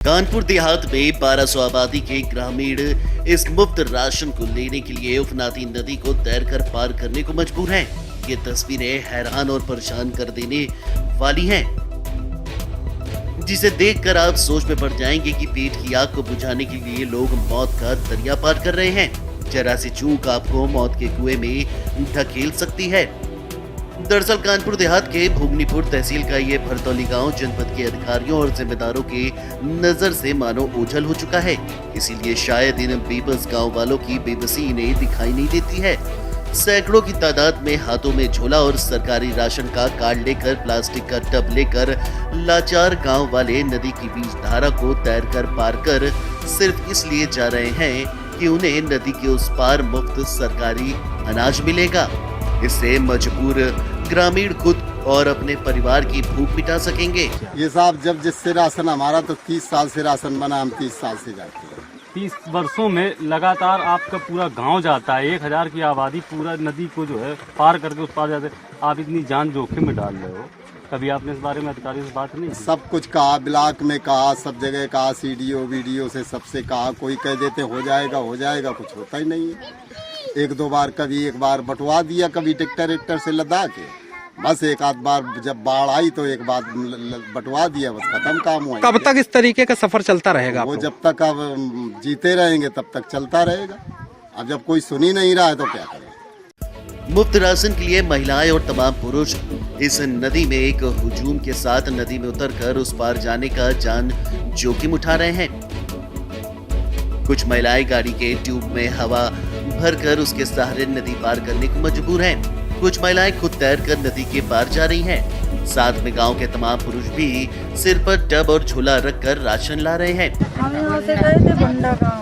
कानपुर देहात में 1200 आबादी के ग्रामीण इस मुफ्त राशन को लेने के लिए उफनाती नदी को तैरकर पार करने को मजबूर हैं। ये तस्वीरें हैरान और परेशान कर देने वाली हैं, जिसे देखकर आप सोच में पड़ जाएंगे कि पेट की आग को बुझाने के लिए लोग मौत का दरिया पार कर रहे हैं। जरा सी चूक आपको मौत के कुएं में धकेल सकती है। दरअसल कानपुर देहात के भोगनीपुर तहसील का ये भरतौली गांव जनपद के अधिकारियों और जिम्मेदारों की नजर से मानो ओझल हो चुका है। इसीलिए शायद इन बेबस गांव वालों की बेबसी इन्हें दिखाई नहीं देती है। सैकड़ों की तादाद में हाथों में झोला और सरकारी राशन का कार्ड लेकर प्लास्टिक का टब लेकर लाचार गांव वाले नदी की बीच धारा को तैरकर पार कर सिर्फ इसलिए जा रहे हैं कि उन्हें नदी के उस पार मुफ्त सरकारी अनाज मिलेगा। इससे मजबूर ग्रामीण खुद और अपने परिवार की भूख मिटा सकेंगे। ये साहब जब जिससे राशन हमारा तो 30 साल से राशन बना, हम 30 साल से जाते हैं। 30 वर्षों में लगातार आपका पूरा गांव जाता है, 1000 की आबादी पूरा नदी को जो है पार करके उस पार जाते हैं। आप इतनी जान जोखिम में डाल रहे हो, कभी आपने इस बारे में अधिकारी से बात नहीं की? सब कुछ कहा, ब्लॉक में कहा, सब जगह कहा, सीडीओ वीडियो से सबसे कहा, कोई कह देते हो जाएगा, कुछ होता ही नहीं है। एक दो बार कभी एक बार बंटवा दिया, कभी ट्रैक्टर से लदा के, बस एक आध बार जब बाढ़ आई तो एक बार बंटवा दिया, बस खत्म काम हुआ। कब तक इस तरीके का सफर चलता रहेगा? वो जब तक अब जीते रहेंगे तब तक चलता रहेगा। अब जब कोई सुन ही नहीं रहा है तो क्या करें। मुफ्त राशन के लिए महिलाएं और तमाम पुरुष इस नदी में एक हुजूम के साथ नदी में उतरकर उस पार जाने का जान जोखिम उठा रहे हैं। कुछ महिलाएं गाड़ी के ट्यूब में हवा भरकर उसके सहारे नदी पार करने को मजबूर हैं। कुछ महिलाएं खुद तैरकर नदी के पार जा रही हैं। साथ में गांव के तमाम पुरुष भी सिर पर टब और झोला रखकर राशन ला रहे हैं। हम यहाँ से गए थे बंडा गाँव।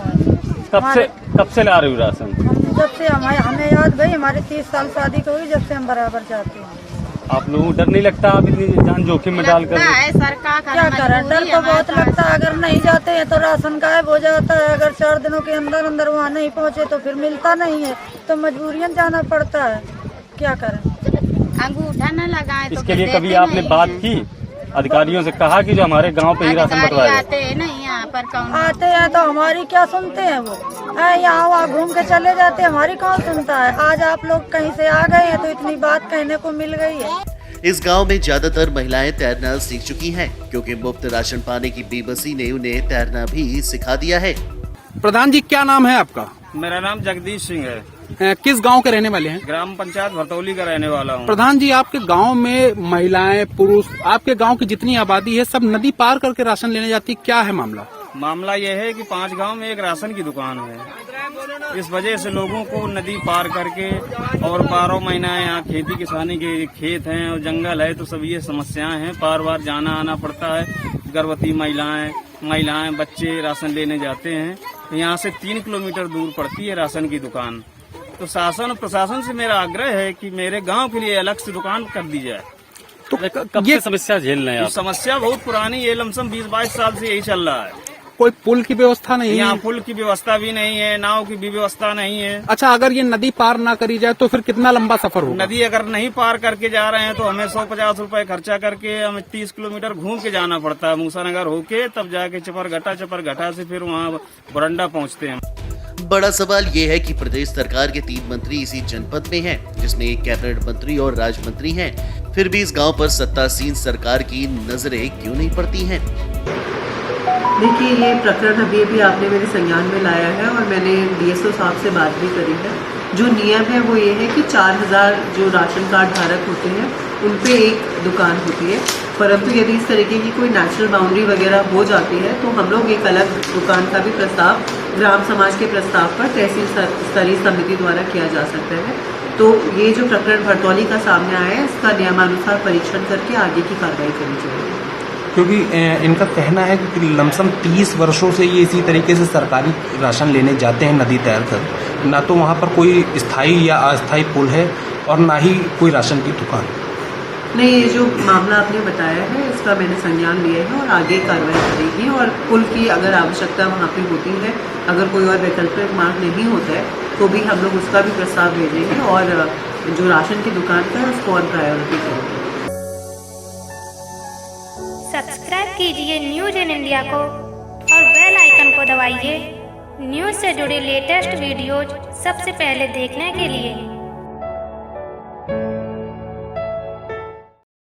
कब से ला रही हूँ राशन? जब से हमें याद भाई, हमारे 30 साल शादी को हुई, जब से हम बराबर जाते हैं। आप लोगों को डर नहीं लगता आप इतनी जान जोखिम में डालकर? क्या करें, डर तो बहुत लगता है। अगर नहीं जाते हैं तो राशन गायब हो जाता है। अगर 4 दिनों के अंदर अंदर वहाँ नहीं पहुँचे तो फिर मिलता नहीं है, तो मजबूरियन जाना पड़ता है। क्या करें, अंगूठा न लगाए। इसके लिए कभी आपने बात की अधिकारियों से, कहा कि जो हमारे गांव पे ही राशन बंटवाए? आते हैं नहीं यहाँ पर, कौन आते हैं तो हमारी क्या सुनते हैं वो, यहाँ वहाँ घूम के चले जाते हैं, हमारी कौन सुनता है। आज आप लोग कहीं से आ गए हैं तो इतनी बात कहने को मिल गई है। इस गांव में ज्यादातर महिलाएं तैरना सीख चुकी हैं, क्योंकि मुफ्त राशन पाने की बेबसी ने उन्हें तैरना भी सिखा दिया है। प्रधान जी, क्या नाम है आपका? मेरा नाम जगदीश सिंह है। किस गांव के रहने वाले हैं? ग्राम पंचायत भरतौली का रहने वाला हूँ। प्रधान जी, आपके गांव में महिलाएं पुरुष, आपके गांव की जितनी आबादी है, सब नदी पार करके राशन लेने जाती है, क्या है मामला? मामला ये है कि 5 गांव में एक राशन की दुकान है। इस वजह से लोगों को नदी पार करके, और 12 महीना यहाँ खेती किसानी के खेत हैं और जंगल है, तो सब ये समस्याएं हैं। बार बार जाना आना पड़ता है। गर्भवती महिलाएं बच्चे राशन लेने जाते हैं। यहाँ से 3 किलोमीटर दूर पड़ती है राशन की दुकान। तो शासन और प्रशासन से मेरा आग्रह है कि मेरे गांव के लिए अलग से दुकान कर दी जाए। तो कब ये समस्या झेल रहे हैं आप? समस्या बहुत पुरानी, ये लमसम 20-22 साल से यही चल रहा है। कोई पुल की व्यवस्था नहीं है? यहाँ पुल की व्यवस्था भी नहीं है, नाव की भी व्यवस्था नहीं है। अच्छा, अगर ये नदी पार ना करी जाए तो फिर कितना लंबा सफर होगा? नदी अगर नहीं पार करके जा रहे हैं तो हमें 150 रुपए खर्चा करके हमें 30 किलोमीटर घूम के जाना पड़ता है, मूसानगर होके, तब जाके चपरघटा से फिर वहाँ बरंडा पहुँचते हैं। बड़ा सवाल ये है कि प्रदेश सरकार के 3 मंत्री इसी जनपद में हैं, जिसमें एक कैबिनेट मंत्री और राज्य मंत्री हैं। फिर भी इस गांव पर सत्तासीन सरकार की नजरें क्यों नहीं पड़ती हैं? देखिए, ये प्रकरण अभी आपने मेरे संज्ञान में लाया है और मैंने डीएसओ साहब से बात भी करी है। जो नियम है वो ये है कि 4000 जो राशन कार्ड धारक होते हैं उन पे एक दुकान होती है, परंतु यदि इस तरीके की कोई नेचुरल बाउंड्री वगैरह हो जाती है तो हम लोग एक अलग दुकान का भी प्रस्ताव ग्राम समाज के प्रस्ताव पर तहसील स्तरीय समिति द्वारा किया जा सकता है। तो ये जो प्रकरण भरतौली का सामने आया है, इसका नियमानुसार परीक्षण करके आगे की कार्रवाई करी जाएगी। क्योंकि इनका कहना है कि लमसम 30 वर्षों से ये इसी तरीके से सरकारी राशन लेने जाते हैं नदी तैर कर। ना तो वहाँ पर कोई स्थायी या अस्थायी पुल है और ना ही कोई राशन की दुकान। नहीं, ये जो मामला आपने बताया है इसका मैंने संज्ञान लिया है और आगे कार्रवाई करेगी। और पुल की अगर आवश्यकता वहाँ पे होती है, अगर कोई और वैकल्पिक मार्ग नहीं होता है तो भी हम लोग उसका भी प्रस्ताव भेजेंगे और जो राशन की दुकान का है उसको ऑन प्रायोरिटी करेंगे। सब्सक्राइब कीजिए न्यूज़ इन इंडिया को आइकन को दबाइए। न्यूज़ से जुड़ी लेटेस्ट वीडियोज सबसे पहले देखने के लिए